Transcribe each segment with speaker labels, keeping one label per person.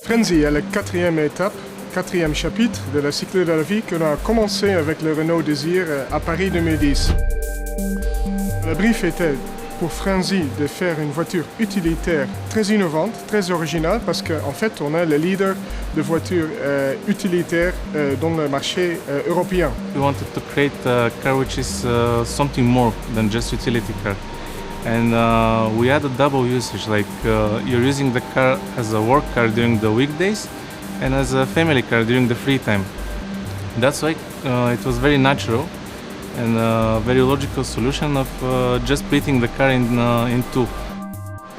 Speaker 1: Frenzy est la quatrième étape, quatrième chapitre de la cycle de la vie que l'on a commencé avec le Renault Désir à Paris 2010. Le brief était pour Frenzy de faire une voiture utilitaire très innovante, très originale, parce qu'en fait on est le leader de voitures utilitaires dans le marché européen.
Speaker 2: We wanted to create a car which is something more than just utility car. And we had a double usage, like you're using the car as a work car during the weekdays and as a family car during the free time. That's why it was very natural and a very logical solution of just splitting the car in two.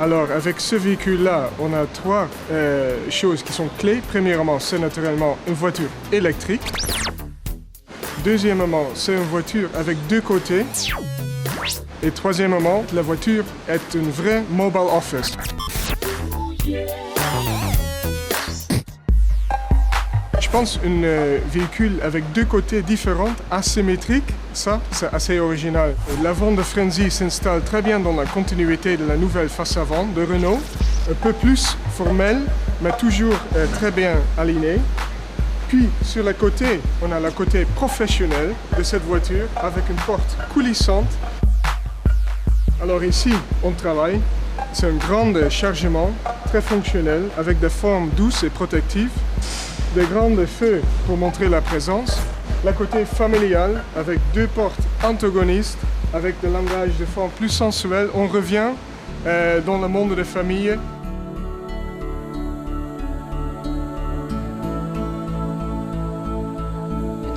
Speaker 1: Alors avec ce véhicule-là, on a trois choses qui sont clés. Premièrement, c'est naturellement une voiture électrique. Deuxièmement, c'est une voiture avec deux côtés. Et troisièmement, la voiture est une vraie mobile office. Je pense un véhicule avec deux côtés différents, asymétriques, ça c'est assez original. L'avant de Frenzy s'installe très bien dans la continuité de la nouvelle face avant de Renault, un peu plus formelle, mais toujours très bien alignée. Puis sur le côté, on a le côté professionnel de cette voiture avec une porte coulissante. Alors ici, on travaille. C'est un grand chargement, très fonctionnel, avec des formes douces et protectives. Des grands feux pour montrer la présence. Le côté familial, avec deux portes antagonistes, avec des langages de forme plus sensuels. On revient dans le monde de famille.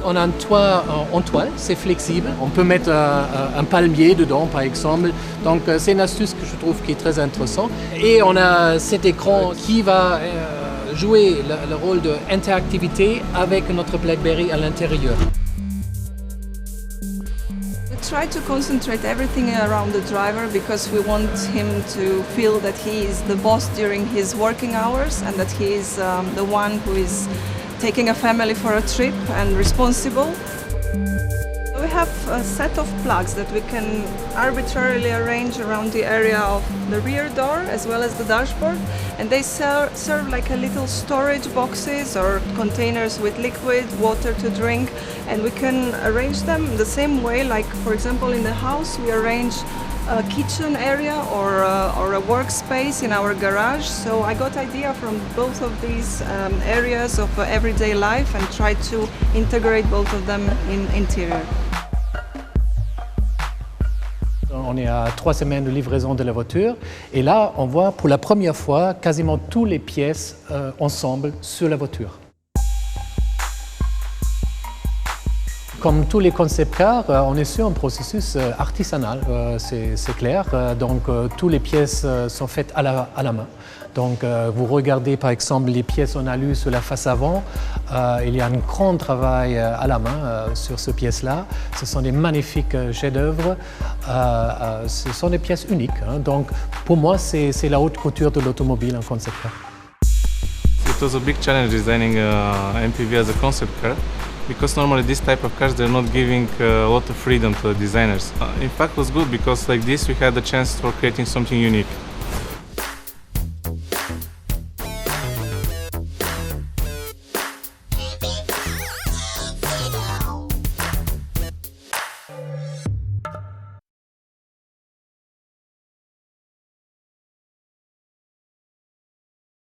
Speaker 3: On a un toit en toile, c'est flexible. On peut mettre un palmier dedans, par exemple. Donc c'est une astuce que je trouve qui est très intéressante. Et on a cet écran qui va jouer le rôle d'interactivité avec notre BlackBerry à l'intérieur.
Speaker 4: We try to concentrate everything around the driver because we want him to feel that he is the boss during his working hours and that he is the one who is taking a family for a trip and responsible. We have a set of plugs that we can arbitrarily arrange around the area of the rear door as well as the dashboard, and they serve like a little storage boxes or containers with liquid water to drink, and we can arrange them the same way, like for example in the house we arrange a kitchen area or a workspace in our garage. So I got idea from both of these areas of everyday life and tried to integrate both of them in interior.
Speaker 3: On est à 3 semaines de livraison de la voiture et là on voit pour la première fois quasiment toutes les pièces ensemble sur la voiture. Comme tous les concept cars, on est sur un processus artisanal, c'est clair. Donc, toutes les pièces sont faites à la main. Donc, vous regardez par exemple les pièces en alu sur la face avant. Il y a un grand travail à la main sur ces pièces-là. Ce sont des magnifiques chefs-d'œuvre. Ce sont des pièces uniques. Donc, pour moi, c'est la haute couture de l'automobile en concept car.
Speaker 2: It was a big challenge designing MPV as a concept car, because normally this type of cars they're not giving a lot of freedom to the designers. In fact, it was good because like this we had the chance for creating something unique.